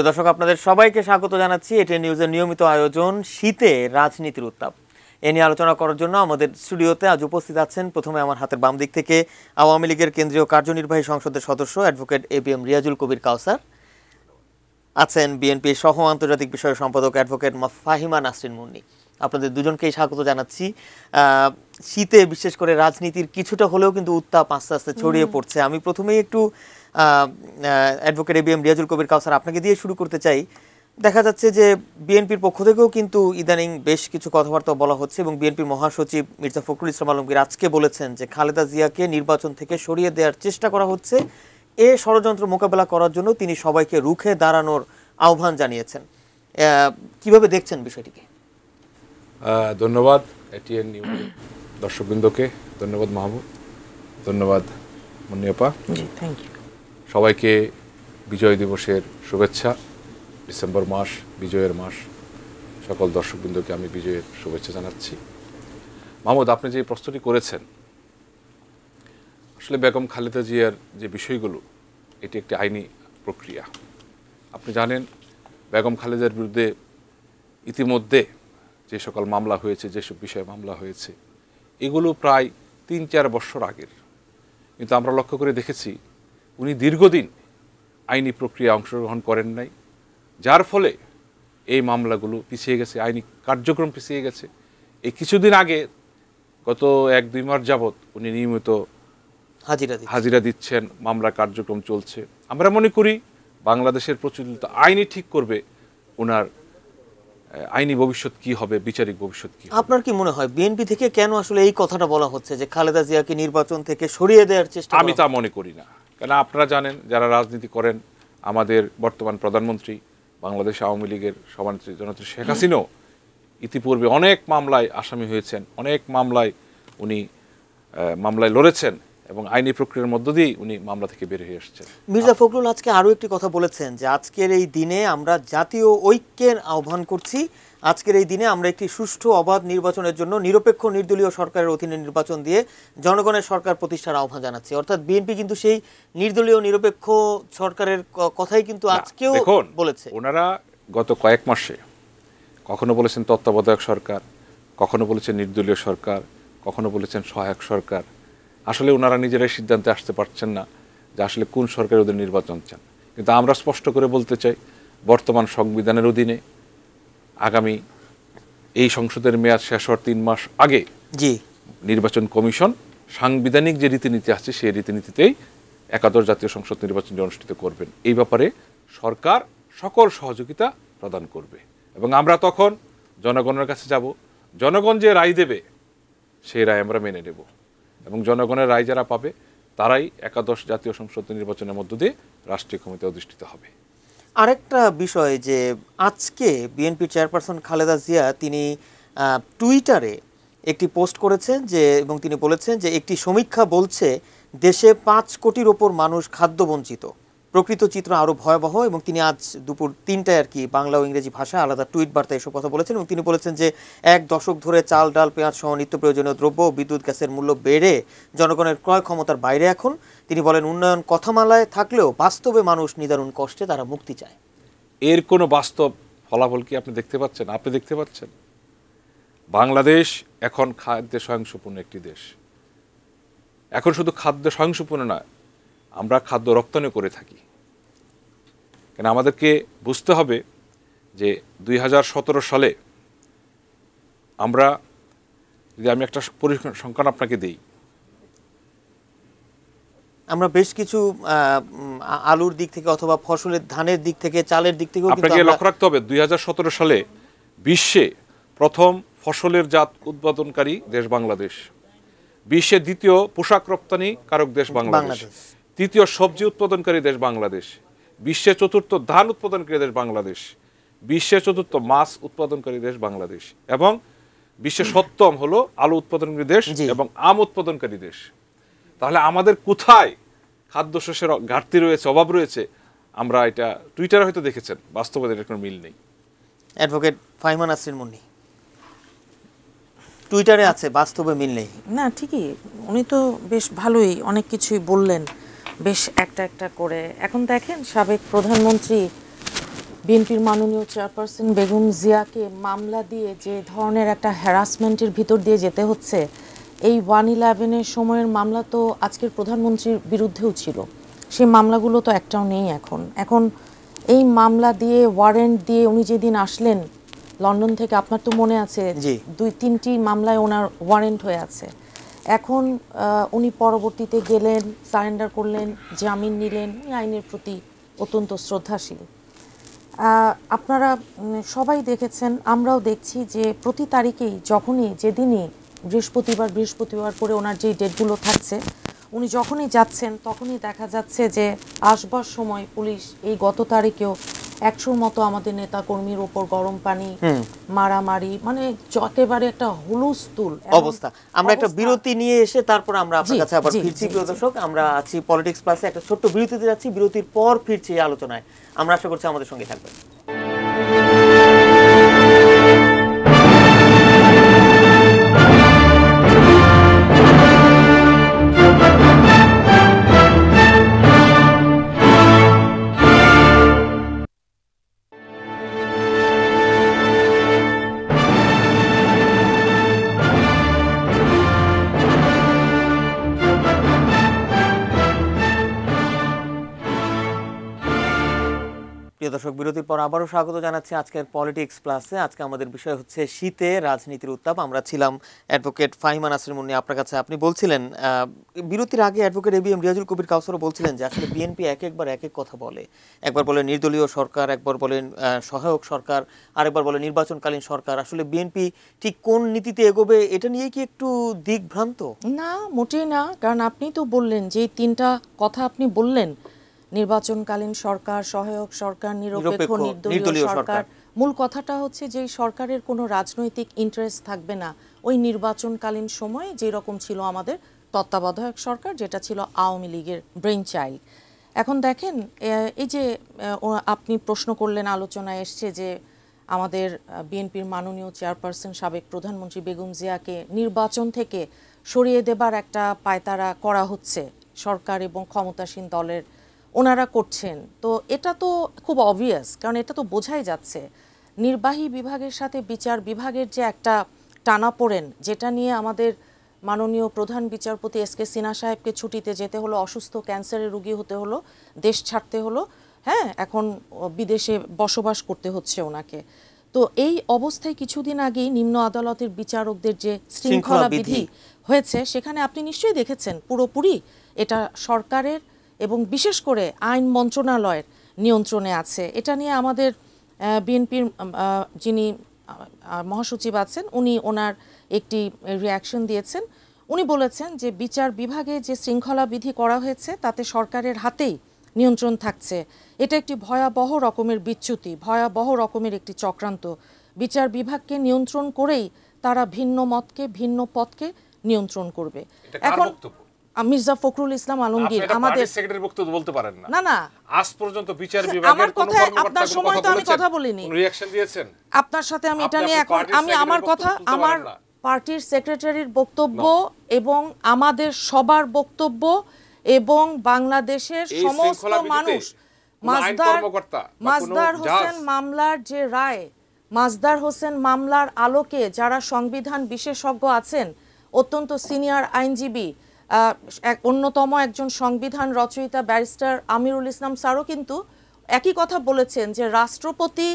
প্রিয় দর্শক, আপনাদের সবাইকে স্বাগত জানাচ্ছি এটিএন নিউজের নিয়মিত আয়োজন শীতে রাজনীতির উত্তাপ। এ নিয়ে আলোচনা করার জন্য আমাদের স্টুডিওতে আজ উপস্থিত আছেন প্রথমে আমার হাতের বাম দিক থেকে আওয়ামী লীগের কেন্দ্রীয় কার্যনির্বাহী সংসদের সদস্য অ্যাডভোকেট এবিএম রিয়াজুল কবির কাউসার, আছেন বিএনপির সহ আন্তর্জাতিক বিষয় সম্পাদক অ্যাডভোকেট ফাহিমা নাসরিন মুন্নি। আপনাদের দুজনকেই স্বাগত জানাচ্ছি। শীতে বিশেষ করে রাজনীতির কিছুটা হলেও কিন্তু উত্তাপ আস্তে আস্তে ছড়িয়ে পড়ছে। আমি প্রথমেই একটু অ্যাডভোকেট এবিএম রিয়াজুল কবির কাউসার আপনাকে দিয়ে শুরু করতে চাই। দেখা যাচ্ছে যে বিএনপির পক্ষ থেকেও কিন্তু ইদানিং বেশ কিছু কথাবার্তা বলা হচ্ছে এবং বিএনপির মহাসচিব মির্জা ফখরুল ইসলাম আলমগীর আজকে বলেছেন যে খালেদা জিয়াকে নির্বাচন থেকে সরিয়ে দেওয়ার চেষ্টা করা হচ্ছে। এ ষড়যন্ত্র মোকাবেলা করার জন্য তিনি সবাইকে রুখে দাঁড়ানোর আহ্বান জানিয়েছেন। কিভাবে দেখছেন বিষয়টিকে? ধন্যবাদ এটিএন নিউজ দর্শকবৃন্দকে, ধন্যবাদ মাহবুব, ধন্যবাদ মুন্নিয়াপা। Thank you. সবাইকে বিজয় দিবসের শুভেচ্ছা। ডিসেম্বর মাস বিজয়ের মাস, সকল দর্শকবৃন্দকে আমি বিজয়ের শুভেচ্ছা জানাচ্ছি। মাহমুদ, আপনি যে প্রশ্নটি করেছেন, আসলে বেগম খালেদা জিয়ার যে বিষয়গুলো, এটি একটি আইনি প্রক্রিয়া। আপনি জানেন বেগম খালেদার বিরুদ্ধে ইতিমধ্যে যে সকল মামলা হয়েছে, যেসব বিষয়ে মামলা হয়েছে, এগুলো প্রায় ৩-৪ বছর আগের। কিন্তু আমরা লক্ষ্য করে দেখেছি উনি দীর্ঘদিন আইনি প্রক্রিয়া অংশগ্রহণ করেন নাই, যার ফলে এই মামলাগুলো পিছিয়ে গেছে, আইনি কার্যক্রম পিছিয়ে গেছে। এই কিছুদিন আগে গত 1-2 মাস যাবৎ উনি নিয়মিত হাজিরা দিচ্ছেন, মামলা কার্যক্রম চলছে। আমরা মনে করি বাংলাদেশের প্রচলিত আইনই ঠিক করবে ওনার আইনি ভবিষ্যৎ কি হবে, বিচারিক ভবিষ্যৎ কি হবে। আপনার কি মনে হয় বিএনপি থেকে কেন আসলে এই কথাটা বলা হচ্ছে যে খালেদা জিয়াকে নির্বাচন থেকে সরিয়ে দেওয়ার চেষ্টা? আমি তা মনে করি না, কারণ আপনারা জানেন যারা রাজনীতি করেন, আমাদের বর্তমান প্রধানমন্ত্রী, বাংলাদেশ আওয়ামী লীগের সভানেত্রী জননেত্রী শেখ হাসিনাও ইতিপূর্বে অনেক মামলায় আসামি হয়েছেন, অনেক মামলায় লড়েছেন এবং আইনি প্রক্রিয়ার মধ্য দিয়েই উনি মামলা থেকে বের হয়ে এসেছেন। মির্জা ফখরুল আজকে আরও একটি কথা বলেছেন যে আজকের এই দিনে আমরা জাতীয় ঐক্যের আহ্বান করছি। আজকের এই দিনে আমরা একটি সুষ্ঠু অবাধ নির্বাচনের জন্য নিরপেক্ষ নির্দলীয় সরকারের অধীনে নির্বাচন দিয়ে জনগণের সরকার প্রতিষ্ঠার আহ্বান জানাচ্ছি। অর্থাৎ বিএনপি কিন্তু সেই নির্দলীয় নিরপেক্ষ সরকারের কথাই কিন্তু আজকেও বলেছে। ওনারা গত কয়েক মাসে কখনো বলেছেন তত্ত্বাবধায়ক সরকার, কখনো বলেছেন নির্দলীয় সরকার, কখনো বলেছেন সহায়ক সরকার। আসলে ওনারা নিজেরাই সিদ্ধান্তে আসতে পারছেন না যে আসলে কোন সরকারের অধীনে নির্বাচন চান। কিন্তু আমরা স্পষ্ট করে বলতে চাই, বর্তমান সংবিধানের অধীনে আগামী এই সংসদের মেয়াদ শেষ হওয়ার 3 মাস আগে নির্বাচন কমিশন সাংবিধানিক যে রীতিনীতি আছে সেই রীতিনীতিতেই একাদশ জাতীয় সংসদ নির্বাচনটি অনুষ্ঠিত করবেন। এই ব্যাপারে সরকার সকল সহযোগিতা প্রদান করবে এবং আমরা তখন জনগণের কাছে যাব। জনগণ যে রায় দেবে সেই রায় আমরা মেনে নেব এবং জনগণের রায় যারা পাবে তারাই একাদশ জাতীয় সংসদ নির্বাচনের মধ্য দিয়ে রাষ্ট্রীয় ক্ষমতায় অধিষ্ঠিত হবে। আরেকটা বিষয় যে আজকে বিএনপি চেয়ারপারসন খালেদা জিয়া তিনি টুইটারে একটি পোস্ট করেছেন এবং তিনি বলেছেন যে একটি সমীক্ষা বলছে দেশে 5 কোটির ওপর মানুষ খাদ্য বঞ্চিত। প্রকৃত চিত্র আরও ভয়াবহ। এবং তিনি আজ দুপুর 3টায় আর কি বাংলা ও ইংরেজি ভাষায় আলাদা টুইট বার্তায় এসব কথা বলেছেন এবং তিনি বলেছেন যে 1 দশক ধরে চাল, ডাল, পেঁয়াজ সহ নিত্য প্রয়োজনীয় দ্রব্য, বিদ্যুৎ, গ্যাসের মূল্য বেড়ে জনগণের ক্রয় ক্ষমতার বাইরে এখন। তিনি বলেন উন্নয়ন কথামালায় থাকলেও বাস্তবে মানুষ নিদারুণ কষ্টে তারা মুক্তি চায়। এর কোনো বাস্তব ফলাফল কি আপনি দেখতে পাচ্ছেন? আপনি দেখতে পাচ্ছেন বাংলাদেশ এখন খাদ্যে স্বয়ংসম্পূর্ণ একটি দেশ। এখন শুধু খাদ্য স্বয়ংসম্পূর্ণ নয়, আমরা খাদ্য রপ্তানি করে থাকি। কেন আমাদেরকে বুঝতে হবে যে 2017 সালে আমরা, যদি আমি একটা পরিসংখ্যান আপনাকে দিই, আমরা বেশ কিছু আলুর দিক থেকে অথবা ফসলের ধানের দিক থেকে, চালের দিক থেকে আপনাকে লক্ষ্য রাখতে হবে 2017 সালে বিশ্বে প্রথম ফসলের জাত উৎপাদনকারী দেশ বাংলাদেশ, বিশ্বের দ্বিতীয় পোশাক রপ্তানি কারক দেশ বাংলাদেশ, তৃতীয় সবজি উৎপাদনকারী দেশ বাংলাদেশ, বিশ্বের চতুর্থ ধান উৎপাদনকারী দেশ বাংলাদেশ, বিশ্বের চতুর্থ মাছ উৎপাদনকারী দেশ বাংলাদেশ এবং বিশ্বের 7ম হলো আলু উৎপাদনকারী দেশ এবং আম উৎপাদনকারী দেশ। তাহলে আমাদের কোথায় খাদ্যশস্যের ঘাটতি রয়েছে, অভাব রয়েছে, আমরা এটা টুইটারে হয়তো দেখেছেন, বাস্তবে এর কোনো মিল নেই। অ্যাডভোকেট ফাহিমা নাসরিন মুন্নি, টুইটারে আছে, বাস্তবে মিল নেই। না, ঠিকই, উনি তো বেশ ভালোই অনেক কিছুই বললেন, বেশ একটা করে। এখন দেখেন সাবেক প্রধানমন্ত্রী বিএনপির মাননীয় চেয়ারপারসন বেগম জিয়াকে মামলা দিয়ে যে ধরনের একটা হ্যারাসমেন্টের ভিতর দিয়ে যেতে হচ্ছে, এই 1/11-এর সময়ের মামলা তো আজকের প্রধানমন্ত্রীর বিরুদ্ধেও ছিল, সেই মামলাগুলো তো একটাও নেই এখন এই মামলা দিয়ে ওয়ারেন্ট দিয়ে উনি যেদিন আসলেন লন্ডন থেকে, আপনার তো মনে আছে 2-3টি মামলায় ওনার ওয়ারেন্ট হয়ে আছে। এখন উনি পরবর্তীতে গেলেন, সারেন্ডার করলেন, জামিন নিলেন, আইনের প্রতি অত্যন্ত শ্রদ্ধাশীল। আপনারা সবাই দেখেছেন, আমরাও দেখছি যে প্রতি তারিখেই যেদিনই বৃহস্পতিবার করে ওনার যেই ডেটগুলো থাকছে, উনি যখনই যাচ্ছেন তখনই দেখা যাচ্ছে যে আসবার সময় পুলিশ এই গত তারিখেও 100-র মতো আমাদের নেতা কর্মীর উপর গরম পানি, মারামারি, মানে একেবারে একটা হুলস্থুল অবস্থা। আমরা একটা বিরতি নিয়ে এসে তারপর আমরা আপনার কাছে আবার ফিরছি। প্রিয় দর্শক, আমরা আছি পলিটিক্স প্লাসে, একটা ছোট্ট বিরতিতে যাচ্ছি, বিরতির পর ফিরছি এই আলোচনায়। আমরা আশা করছি আমাদের সঙ্গে থাকবেন। প্রিয় দর্শক, বিরতির পর আবারও স্বাগত জানাচ্ছি আজকের পলিটিক্স প্লাসে। আজকে আমাদের বিষয় হচ্ছে শীতে রাজনীতির উত্তাপ। আমরা ছিলাম অ্যাডভোকেট ফাহিমা নাসরিন মুন্নি আপনার কাছে। আপনি বলছিলেন বিরতির আগে অ্যাডভোকেট এবিএম রিয়াজুল কবির কাউসারও বলছিলেন যে আসলে বিএনপি একবার এক এক কথা বলে। একবার বলে নির্দলীয় সরকার, একবার বলেন সহায়ক সরকার, আরেকবার বলে নির্বাচনকালীন সরকার। আসলে বিএনপি ঠিক কোন নীতিতে এগোবে এটা নিয়ে কি একটু দিকভ্রান্ত? না, মোটেই না। কারণ আপনি তো বললেন যে 3টা কথা আপনি বললেন, নির্বাচনকালীন সরকার, সহায়ক সরকার, নিরপেক্ষ নির্দলীয় সরকার। মূল কথাটা হচ্ছে যে সরকারের কোনো রাজনৈতিক ইন্টারেস্ট থাকবে না ওই নির্বাচনকালীন সময়ে, যেরকম ছিল আমাদের তত্ত্বাবধায়ক সরকার, যেটা ছিল আওয়ামী লীগের ব্রেইন চাইল্ড। এখন দেখেন, এই যে আপনি প্রশ্ন করলেন, আলোচনায় এসছে যে আমাদের বিএনপির মাননীয় চেয়ারপারসন সাবেক প্রধানমন্ত্রী বেগম জিয়াকে নির্বাচন থেকে সরিয়ে দেবার একটা পায়তারা করা হচ্ছে সরকার এবং ক্ষমতাসীন দলের, ওনারা করছেন। তো এটা তো খুব অবভিয়াস, কারণ এটা তো বোঝাই যাচ্ছে নির্বাহী বিভাগের সাথে বিচার বিভাগের যে একটা টানাপোড়েন, যেটা নিয়ে আমাদের মাননীয় প্রধান বিচারপতি এসকে সিনহা সাহেবকে ছুটিতে যেতে হলো, অসুস্থ ক্যান্সারের রোগী হতে হলো, দেশ ছাড়তে হলো, হ্যাঁ, এখন বিদেশে বসবাস করতে হচ্ছে ওনাকে। তো এই অবস্থায় কিছুদিন আগেই নিম্ন আদালতের বিচারকদের যে শৃঙ্খলা বিধি হয়েছে, সেখানে আপনি নিশ্চয়ই দেখেছেন পুরোপুরি এটা সরকারের এবং বিশেষ করে আইন মন্ত্রণালয়ের নিয়ন্ত্রণে আছে। এটা নিয়ে আমাদের বিএনপির যিনি মহাসচিব আছেন, উনি ওনার একটি রিয়াকশন দিয়েছেন। উনি বলেছেন যে বিচার বিভাগে যে শৃঙ্খলা বিধি করা হয়েছে তাতে সরকারের হাতেই নিয়ন্ত্রণ থাকছে। এটা একটি ভয়াবহ রকমের বিচ্যুতি, ভয়াবহ রকমের একটি চক্রান্ত। বিচার বিভাগকে নিয়ন্ত্রণ করেই তারা ভিন্ন মতকে, ভিন্ন পথকে নিয়ন্ত্রণ করবে। এখন মির্জা ফখরুল ইসলাম আলমগীর আমাদের সেক্রেটারি বক্তব্য বলতে পারেন না। না না, আজ পর্যন্ত বিচার বিভাগের কোনো কর্মকর্তা আপনার সময় তো আমি কথা বলিনি, রিঅ্যাকশন দিয়েছেন আপনার সাথে আমি এটা নিয়ে এখন আমি আমার কথা, আমার পার্টির সেক্রেটারির বক্তব্য এবং আমাদের সবার বক্তব্য এবং বাংলাদেশের সমস্ত মানুষ, মাজদার হোসেন মামলার যে রায়, মাজদার হোসেন মামলার আলোকে যারা সংবিধান বিশেষজ্ঞ আছেন, অত্যন্ত সিনিয়র আইনজীবী, অন্যতম একজন সংবিধান রচয়িতা ব্যারিস্টার আমিরুল ইসলাম স্যারও কিন্তু একই কথা বলেছেন যে রাষ্ট্রপতি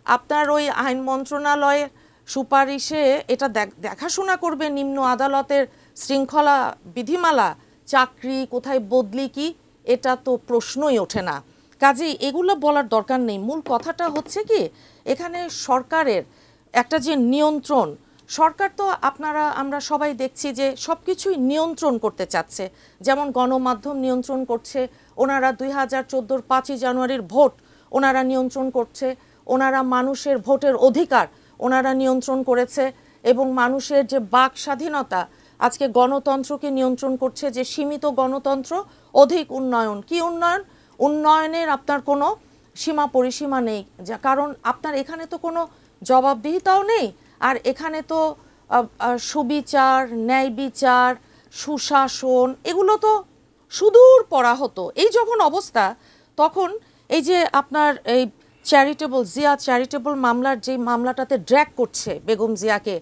আপনার ওই আইন মন্ত্রণালয়ের সুপারিশে এটা দেখাশোনা করবে নিম্ন আদালতের শৃঙ্খলা বিধিমালা, চাকরি কোথায় বদলি কি, এটা তো প্রশ্নই ওঠে না। কাজেই এগুলো বলার দরকার নেই। মূল কথাটা হচ্ছে কি, এখানে সরকারের একটা যে নিয়ন্ত্রণ, সরকার তো আমরা সবাই দেখছি যে সব কিছুই নিয়ন্ত্রণ করতে চাচ্ছে। যেমন গণমাধ্যম নিয়ন্ত্রণ করছে, ওনারা 2014 5ই জানুয়ারির ভোট ওনারা নিয়ন্ত্রণ করছে, ওনারা মানুষের ভোটের অধিকার ওনারা নিয়ন্ত্রণ করেছে, এবং মানুষের যে বাক স্বাধীনতা, আজকে গণতন্ত্রকে নিয়ন্ত্রণ করছে, যে সীমিত গণতন্ত্র, অধিক উন্নয়ন। কি উন্নয়ন? উন্নয়নের আপনার কোনো সীমা পরিসীমা নেই, কারণ আপনার এখানে তো কোনো জবাবদিহিতাও নেই, আর এখানে তো সুবিচার, ন্যায় বিচার, সুশাসন এগুলো তো সুদূর পরাহত। এই যখন অবস্থা, তখন এই যে আপনার এই জিয়া চ্যারিটেবল মামলার যে মামলাটাতে ড্র্যাগ করছে বেগম জিয়াকে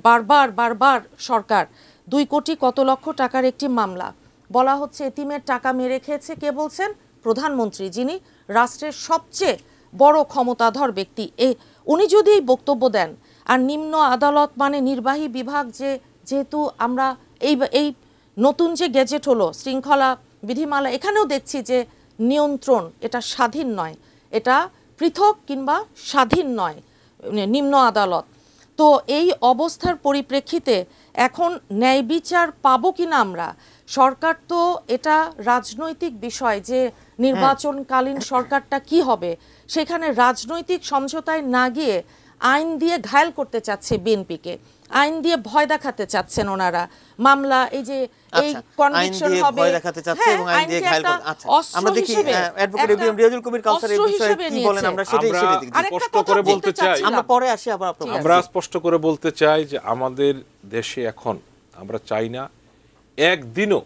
বারবার সরকার 2 কোটি কত লক্ষ টাকার একটি মামলা, বলা হচ্ছে এতিমের টাকা মেরে খেয়েছে। কে বলছেন? প্রধানমন্ত্রী, যিনি রাষ্ট্রের সবচেয়ে বড় ক্ষমতাধর ব্যক্তি। উনি যদি এই বক্তব্য দেন, আর নিম্ন আদালত মানে নির্বাহী বিভাগ, যেহেতু আমরা এই নতুন যে গেজেট হলো শৃঙ্খলা বিধিমালা, এখানেও দেখছি যে নিয়ন্ত্রণ, এটা স্বাধীন নয়, এটা পৃথক কিংবা স্বাধীন নয় নিম্ন আদালত। তো এই অবস্থার পরিপ্রেক্ষিতে এখন ন্যায় বিচার পাবো কিনা আমরা? সরকার তো এটা রাজনৈতিক বিষয় যে নির্বাচনকালীন সরকারটা কি হবে, সেখানে রাজনৈতিক সমঝোতায় না গিয়ে আইন দিয়ে ঘায়েল করতে চাচ্ছে বিএনপিকে, আইন দিয়ে ভয় দেখাতে চাচ্ছেন ওনারা। মামলা এই যে এই কনভিকশন হবে, ভয় দেখাতে চাচ্ছে এবং আইন দিয়ে ঘায়েল করতে। আচ্ছা, আমরা দেখি অ্যাডভোকেট এবিএম রিয়াজুল কবির কাউসার এই বিষয়ে কি বলেন, আমরা সেটাই দেখি। স্পষ্ট করে বলতে চাই, আমরা পরে আসি আবার আমরা স্পষ্ট করে বলতে চাই যে আমাদের দেশে এখন আমরা চাই না একদিনও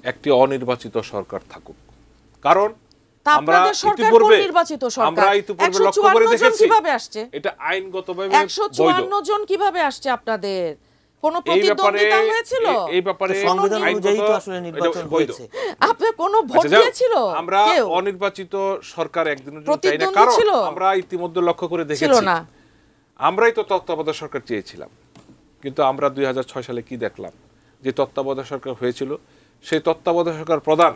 একটি অনির্বাচিত সরকার থাকুক, কারণ আমরা ইতিপূর্বে লক্ষ্য করে দেখেছি এটা আইনগতভাবে 154 জন কিভাবে আসছে আপনাদের? কোন প্রতিদ্বন্দ্বিতা হয়েছিল? এই ব্যাপারে সংবিধান অনুযায়ী তো আসলে নির্বাচন হয়েছে, আপনারা কোন ভোট দিয়েছিল? আমরা অনির্বাচিত সরকার একদিনের জন্য চাই না, কারণ আমরা ইতিমধ্যে লক্ষ্য করে দেখেছি আমরাই তো তত্ত্বাবধায়ক সরকার চেয়েছিলাম, কিন্তু আমরা 2006 সালে কি দেখলাম, যে তত্ত্বাবধায়ক সরকার হয়েছিল সেই তত্ত্বাবধায়ক সরকার প্রধান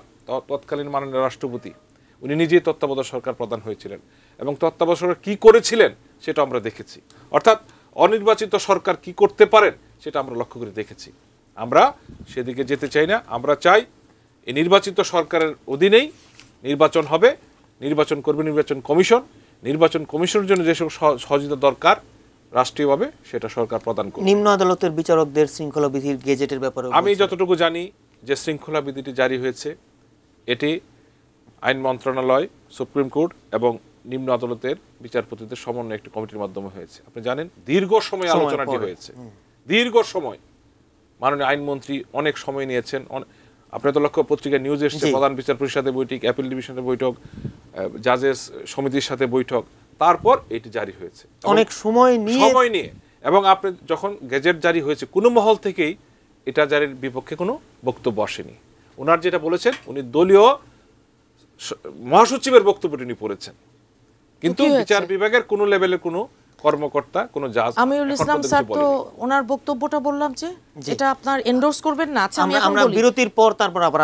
তৎকালীন মাননীয় রাষ্ট্রপতি, উনি নিজেই তত্ত্বাবধায়ক সরকার প্রধান হয়েছিলেন এবং তত্ত্বাবধায়ক সরকার কি করেছিলেন সেটা আমরা দেখেছি। অর্থাৎ অনির্বাচিত সরকার কি করতে পারেন সেটা আমরা লক্ষ্য করে দেখেছি। আমরা সেদিকে যেতে চাই না, আমরা চাই এই নির্বাচিত সরকারের অধীনেই নির্বাচন হবে, নির্বাচন করবে নির্বাচন কমিশন, নির্বাচন কমিশনের জন্য যেসব সহযোগিতা দরকার রাষ্ট্রীয়ভাবে সেটা সরকার প্রদান করবে। নিম্ন আদালতের বিচারকদের শৃঙ্খলা বিধির গেজেটের ব্যাপারে আমি যতটুকু জানি যে শৃঙ্খলা বিধিটি জারি হয়েছে, এটি আইন মন্ত্রণালয়, সুপ্রিম কোর্ট এবং নিম্ন আদালতের বিচারপতিদের সমন্বয়ে একটি কমিটির মাধ্যমে হয়েছে। আপনি জানেন দীর্ঘ সময় আলোচনাটি হয়েছে, দীর্ঘ সময় মাননীয় আইনমন্ত্রী অনেক সময় নিয়েছেন। আপনার তো লক্ষ্য পত্রিকায় নিউজ এসেছে, প্রধান বিচারপতির সাথে বৈঠক, অ্যাপিল ডিভিশনের বৈঠক, জাজেস সমিতির সাথে বৈঠক, তারপর এটি জারি হয়েছে অনেক সময় নিয়ে। এবং আপনি যখন গেজেট জারি হয়েছে কোনো মহল থেকেই এটা জারির বিপক্ষে কোনো বক্তব্য আসেনি। ওনার যেটা বলেছেন, উনি দলীয় মহাসচিবের বক্তব্যটি উনি পড়েছেন, কিন্তু বিচার বিভাগের কোনো লেভেলের কোনো কর্মকর্তা, কোনো জাজ, আমিরুল ইসলাম স্যার তো ওনার বক্তব্যটা বললাম যে এটা আপনার এন্ডোর্স করবেন না। আচ্ছা, আমরা বিরতির পর তারপর আবার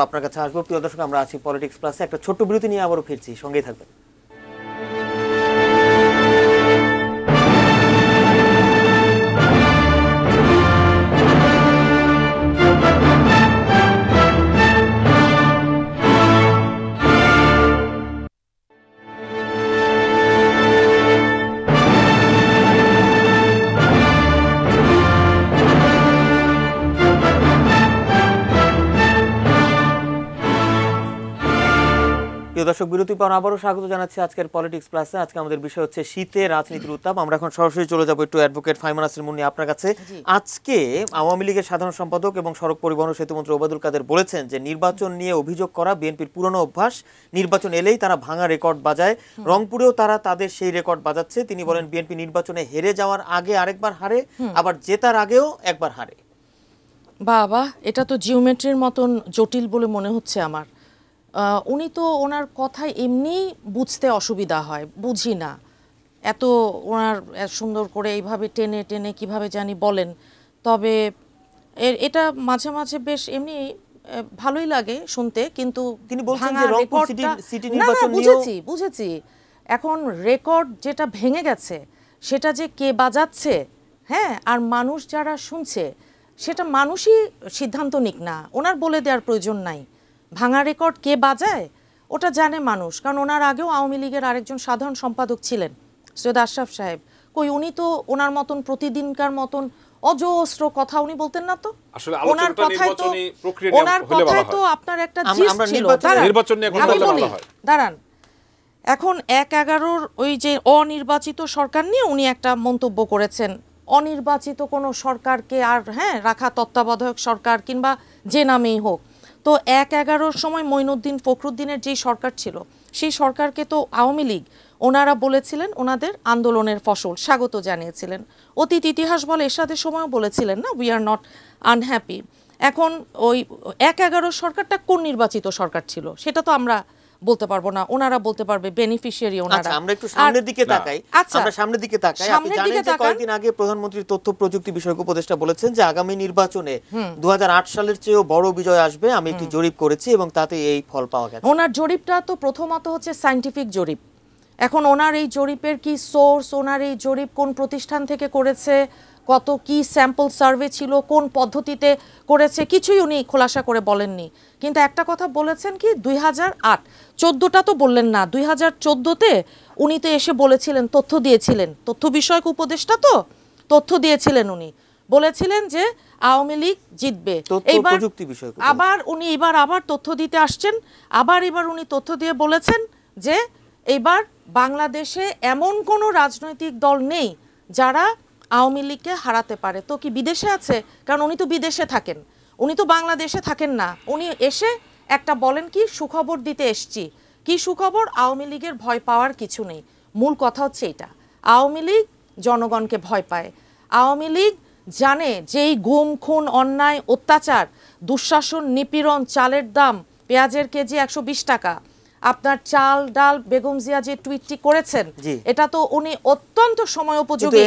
আপনার কাছে আসবো। প্রিয় দর্শক, আমরা আছি পলিটিক্স প্লাসে, একটা ছোট্ট বিরতি নিয়ে আবারও ফিরছি, সঙ্গেই থাকবেন। দর্শক, বিরতির পর আবারও স্বাগত জানাচ্ছি আজকের পলিটিক্স প্লাসে। আজকে আমাদের বিষয় হচ্ছে শীতে রাজনীতির উত্তাপ। আমরা এখন সরাসরি চলে যাবো একটু অ্যাডভোকেট ফাইমা নাসির মুন্নি আপনার কাছে। আজকে আওয়ামী লীগের সাধারণ সম্পাদক এবং সড়ক পরিবহন ও সেতুমন্ত্রী ওবায়দুল কাদের বলেছেন যে নির্বাচন নিয়ে অভিযোগ করা বিএনপির পুরনো অভ্যাস, নির্বাচন এলেই তারা ভাঙা রেকর্ড বাজায়, রংপুরেও তারা তাদের সেই রেকর্ড বাজাচ্ছে। তিনি বলেন বিএনপি নির্বাচনে হেরে যাওয়ার আগে আরেকবার হারে, আবার জেতার আগেও একবার হারে। বাবা, এটা তো জিওমেট্রির মতন জটিল বলে মনে হচ্ছে আমার। উনি তো ওনার কথায় এমনি বুঝতে অসুবিধা হয়, বুঝি না এত ওনার সুন্দর করে এইভাবে টেনে টেনে কিভাবে জানি বলেন। তবে এটা মাঝে মাঝে বেশ এমনি ভালোই লাগে শুনতে, কিন্তু তিনি বলছেন যে রংপুর সিটি নির্বাচন বুঝেছি। এখন রেকর্ড যেটা ভেঙে গেছে সেটা যে কে বাজাচ্ছে, হ্যাঁ, আর মানুষ যারা শুনছে সেটা মানুষই সিদ্ধান্ত নিক না, ওনার বলে দেওয়ার প্রয়োজন নাই। ভাঙা রেকর্ড কে বাজায় ওটা জানে মানুষ, কারণ ওনার আগেও আওয়ামী লীগের আরেকজন সাধারণ সম্পাদক ছিলেন সৈয়দ আশরাফ সাহেব। কই উনি তো ওনার মতন প্রতিদিনকার মতন অজস্র কথা উনি বলতেন না তো। ওনার কথায় তো আপনার একটা জিস্ট ছিল। দাঁড়ান, এখন 1/11 ওই যে অনির্বাচিত সরকার নিয়ে উনি একটা মন্তব্য করেছেন, অনির্বাচিত কোনো সরকারকে আর রাখা তত্ত্বাবধায়ক সরকার কিংবা যে নামেই হোক। তো 1/11 সময় মঈনুদ্দিন ফখরুদ্দিনের যেই সরকার ছিল সেই সরকারকে তো আওয়ামী লীগ ওনারা বলেছিলেন ওনাদের আন্দোলনের ফসল স্বাগত জানিয়েছিলেন। অতীত ইতিহাস বলে এরশাদের সময়ও বলেছিলেন না, উই আর নট আনহ্যাপি। এখন ওই ১/১১ সরকারটা কোন নির্বাচিত সরকার ছিল সেটা তো আমরা বলতে পারবো না, ওনারা বলতে পারবে, বেনিফিশিয়ারি ওনারা। আচ্ছা আমরা একটু সামনের দিকে তাকাই। আচ্ছা, আমরা সামনের দিকে তাকাই। আপনি জানেন যে কয়েকদিন আগে প্রধানমন্ত্রীর তথ্য প্রযুক্তি বিষয়ক উপদেষ্টা বলেছেন যে আগামী নির্বাচনে 2008 সালের চেয়েও বড় বিজয় আসবে। আমি একটি জরিপ করেছি এবং তাতে এই ফল পাওয়া গেছে। ওনার জরিপটা তো প্রথমত হচ্ছে সায়েন্টিফিক জরিপ। এখন ওনার এই জরিপের কি সোর্স, ওনার এই জরিপ কোন প্রতিষ্ঠান থেকে করেছে, কত কি স্যাম্পল সার্ভে ছিল, কোন পদ্ধতিতে করেছে, কিছুই উনি খোলাসা করে বলেননি। কিন্তু একটা কথা বলেছেন কি 2008, 14টা তো বললেন না, 2014তে উনি তো এসে বলেছিলেন, তথ্য দিয়েছিলেন, তথ্য বিষয়ক উপদেষ্টা তো তথ্য দিয়েছিলেন, উনি বলেছিলেন যে আওয়ামী লীগ জিতবে। এইবার আবার উনি আবার তথ্য দিতে আসছেন, এবার উনি তথ্য দিয়ে বলেছেন যে এইবার বাংলাদেশে এমন কোনো রাজনৈতিক দল নেই যারা আওয়ামী লীগকে হারাতে পারে। তো কি বিদেশে আছে? কারণ উনি তো বিদেশে থাকেন, উনি তো বাংলাদেশে থাকেন না। উনি এসে একটা বলেন কি সুখবর দিতে এসছি। কি সুখবর? আওয়ামী লীগের ভয় পাওয়ার কিছু নেই। মূল কথা হচ্ছে এটা, আওয়ামী লীগ জনগণকে ভয় পায়। আওয়ামী লীগ জানে যে এই গুম খুন অন্যায় অত্যাচার দুঃশাসন নিপীড়ন, চালের দাম পেঁয়াজের কেজি 120 টাকা, আপনার চাল ডাল বেগম জিয়া যে টুইটটি করেছেন এটা তো উনি অত্যন্ত সময় উপযোগী।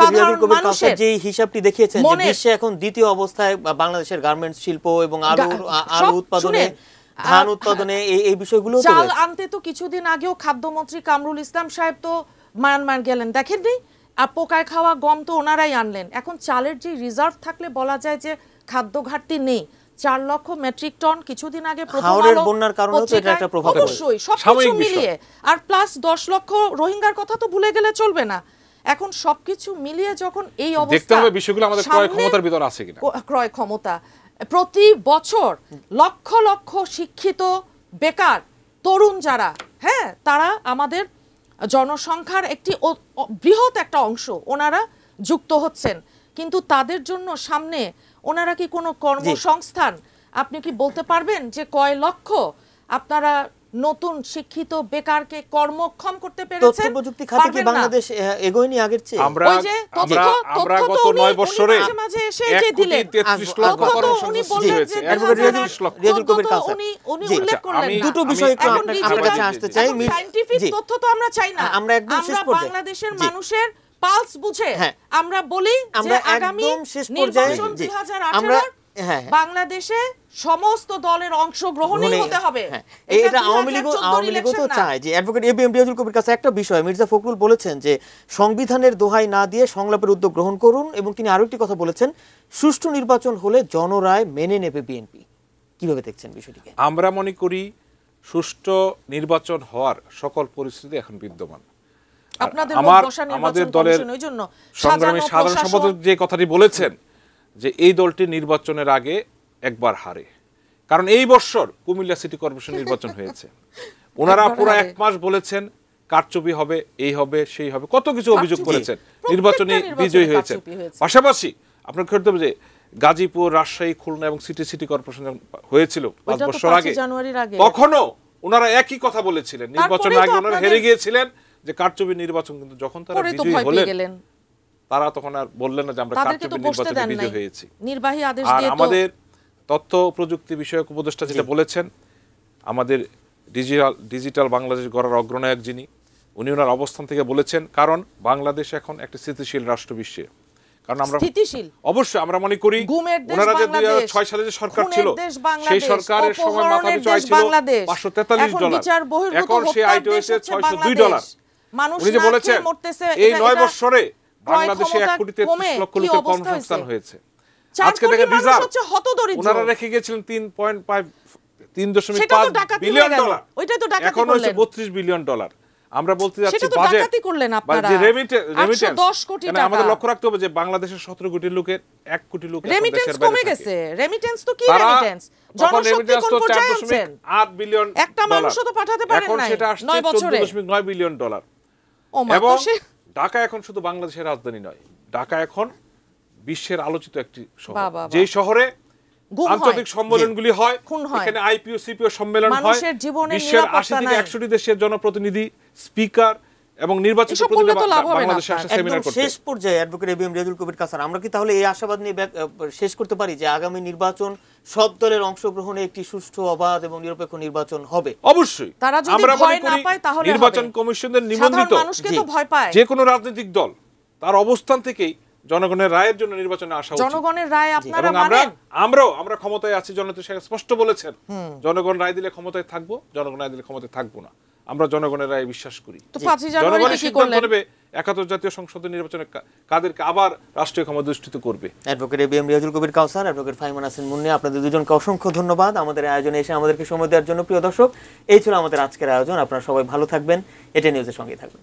সাধারণ মানুষের যে হিসাবটি দেখিয়েছেন যে বিশ্বে এখন দ্বিতীয় অবস্থায় বাংলাদেশের গার্মেন্টস শিল্প এবং আলু উৎপাদনে, ধান উৎপাদনে, এই বিষয়গুলো। চাল আনতে তো কিছুদিন আগেও খাদ্যমন্ত্রী কামরুল ইসলাম সাহেব তো মায়ানমার গেলেন, দেখেননি? আর পোকায় খাওয়া গম তো ওনারাই আনলেন। এখন চালের যে রিজার্ভ থাকলে বলা যায় যে খাদ্য ঘাটতি নেই। 4 লক্ষ মেট্রিক টন কিছুদিন আগে প্রথম আলো বন্যার কারণে তো এটা একটা প্রভাব পড়ে। অবশ্যই সবকিছু মিলিয়ে, আর প্লাস 10 লক্ষ রোহিঙ্গার কথা তো ভুলে গেলে চলবে না। এখন সবকিছু মিলিয়ে যখন এই অবস্থা, দেখতে হবে বিষয়গুলো আমাদের ক্রয় ক্ষমতার ভিতর আছে কিনা। ক্রয় ক্ষমতা প্রতি বছর লক্ষ লক্ষ শিক্ষিত বেকার তরুণ যারা, হ্যাঁ, তারা আমাদের জনসংখ্যার একটি বৃহৎ একটা অংশ, ওনারা যুক্ত হচ্ছেন। কিন্তু তাদের জন্য সামনে ওনারা কি কোনো কর্মসংস্থান, আপনি কি বলতে পারবেন যে কয় লক্ষ আপনারা নতুন শিক্ষিত বেকারকে কর্মক্ষম করতে পেরেছেন? তথ্য প্রযুক্তি খাতে কি বাংলাদেশ এগোয়নি আগের চেয়ে? আমরা গত 9 বছরে মাঝে এসে যে দিলেন 33 লক্ষ কর্মসংস্থান হয়েছে। রিয়াজুল কবির কাছে উনি উল্লেখ করলেন দুটো বিষয় একটু আপনার কাছে আসতে চাই। সায়েন্টিফিক তথ্য তো আমরা চাই না, আমরা একদম শেষ পর্যায়ে বাংলাদেশের মানুষের পালস বুঝে আমরা বলি যে আগামী নির্বাচন 2018 বাংলাদেশে সমস্ত দলের অংশগ্রহণই হতে হবে। এটা আওয়ামী লীগও তো চায়। যে অ্যাডভোকেট এবিএম রিয়াজুল কবির কাছে একটা বিষয়, মির্জা ফখরুল বলেছেন যে সংবিধানের দোহাই না দিয়ে সংলাপের উদ্যোগ গ্রহণ করুন, এবং তিনি আরো একটি কথা বলেছেন, সুষ্ঠু নির্বাচন হলে জনরায় মেনে নেবে বিএনপি। কিভাবে দেখছেন বিষয়টিকে? আমরা মনে করি সুষ্ঠু নির্বাচন হওয়ার সকল পরিস্থিতি এখন বিদ্যমান। আমাদের দলের সংগ্রামী সাধারণ সম্পাদক যে কথাটি বলেছেন যে এই দলটি নির্বাচনের আগে একবার হারে, কারণ এই বছর কুমিল্লা সিটি কর্পোরেশন নির্বাচন হয়েছে। ওনারা পুরো 1 মাস বলেছেন কারচুপি হবে, এই হবে, সেই হবে, কত কিছু অভিযোগ করেছেন, নির্বাচনে বিজয়ী হয়েছে। পাশাপাশি আপনার খেয়াল করতে হবে যে গাজীপুর, রাজশাহী, খুলনা এবং সিটি কর্পোরেশন হয়েছিল 5 বছর আগে, তখনও ওনারা একই কথা বলেছিলেন। নির্বাচনের আগে ওনারা হেরে গিয়েছিলেন যে কারচুপি নির্বাচন, কিন্তু যখন তারা বিজয়ী হলেন তারা তখন আর বললেন না যে আমরা কারচুপি নির্বাচনে বিজয়ী হয়েছি। নির্বাহী আদেশ আর দিয়ে আমাদের তথ্য প্রযুক্তি বিষয়ক উপদেষ্টা যেটা বলেছেন, আমাদের ডিজিটাল বাংলাদেশ গড়ার অগ্রনায়ক যিনি, উনি ওনার অবস্থান থেকে বলেছেন, কারণ বাংলাদেশ এখন একটা স্থিতিশীল রাষ্ট্র বিশ্বে। কারণ আমরা অবশ্যই আমরা মনে করি ওনারা যে 2006 সালে যে সরকার ছিল সেই সরকারের সময় মাথাপিছু আয় ছিল $543, এখন সেই আয়টা হয়েছে $602। উনি যে বলেছেন এই 9 বছরে বাংলাদেশে 1,33,00,000 লোকের কর্মসংস্থান হয়েছে। আজকে দেখেন রিজার্ভ ওনারা রেখে গিয়েছিলেন $3.5 বিলিয়ন, এখন হয়েছে $32 বিলিয়ন। আমরা বলতে যাচ্ছি বাজেট যে রেমিটেন্স, আমাদের লক্ষ্য রাখতে হবে যে বাংলাদেশের 17 কোটি লোকের 1 কোটি লোক রেমিটেন্স কমে গেছে। রেমিটেন্স তো কি রেমিটেন্স? জনশক্তি কোন পর্যায়ে আছে? $4.8 বিলিয়ন, একটা মানুষও তো পাঠাতে পারেন না। এখন সেটা আসছে $14.9 বিলিয়ন। এবং ঢাকা এখন শুধু বাংলাদেশের রাজধানী নয়, ঢাকা এখন বিশ্বের আলোচিত একটি শহর, যেই শহরে আন্তর্জাতিক সম্মেলনগুলি হয়, এখানে আইপিও সিপিও সম্মেলন হয়, বিশ্বের 80 থেকে 100টি দেশের জনপ্রতিনিধি, স্পিকার এবং নির্বাচিত এসব করলে তো প্রতিনিধি লাভ হবে না বাংলাদেশে আসে সেমিনার একদম করতে। শেষ পর্যায়ে অ্যাডভোকেট এবিএম রেজুল কবির কাসার, আমরা কি তাহলে এই আশাবাদ নিয়ে শেষ করতে পারি যে আগামী নির্বাচন সব দলের অংশগ্রহণে একটি সুষ্ঠু, অবাধ এবং নিরপেক্ষ নির্বাচন হবে? অবশ্যই তারা যদি আমরা মনে ভয় না করি পায় তাহলে নির্বাচন হবে। কমিশনের সাধারণ নিবন্ধিত মানুষকে তো ভয় পায়। যে কোনো রাজনৈতিক দল তার অবস্থান থেকেই জনগণের রায়ের জন্য নির্বাচনে আসা উচিত। জনগণের রায় আপনারা এবং মানেন? আমরা ক্ষমতায় আছি, জননেত্রী শেখ স্পষ্ট বলেছেন জনগণ রায় দিলে ক্ষমতায় থাকবো, জনগণ রায় দিলে ক্ষমতায় থাকবো না। আমরা জনগণের রায়ে বিশ্বাস করি। তো 5ই জানুয়ারি জনগণের কি সিদ্ধান্ত করলেন? নেবে 71 জাতীয় সংসদ নির্বাচনে কাদেরকে আবার রাষ্ট্রীয় ক্ষমতা অধিষ্ঠিত করবে। অ্যাডভোকেট এবিএম রেজুল কবির কাউসার, অ্যাডভোকেট ফাইমান হাসান মুন্নি, আপনাদের দুজনকে অসংখ্য ধন্যবাদ আমাদের আয়োজনে এসে আমাদেরকে সময় দেওয়ার জন্য। প্রিয় দর্শক, এই ছিল আমাদের আজকের আয়োজন। আপনারা সবাই ভালো থাকবেন, এটি নিউজের সঙ্গেই থাকবেন।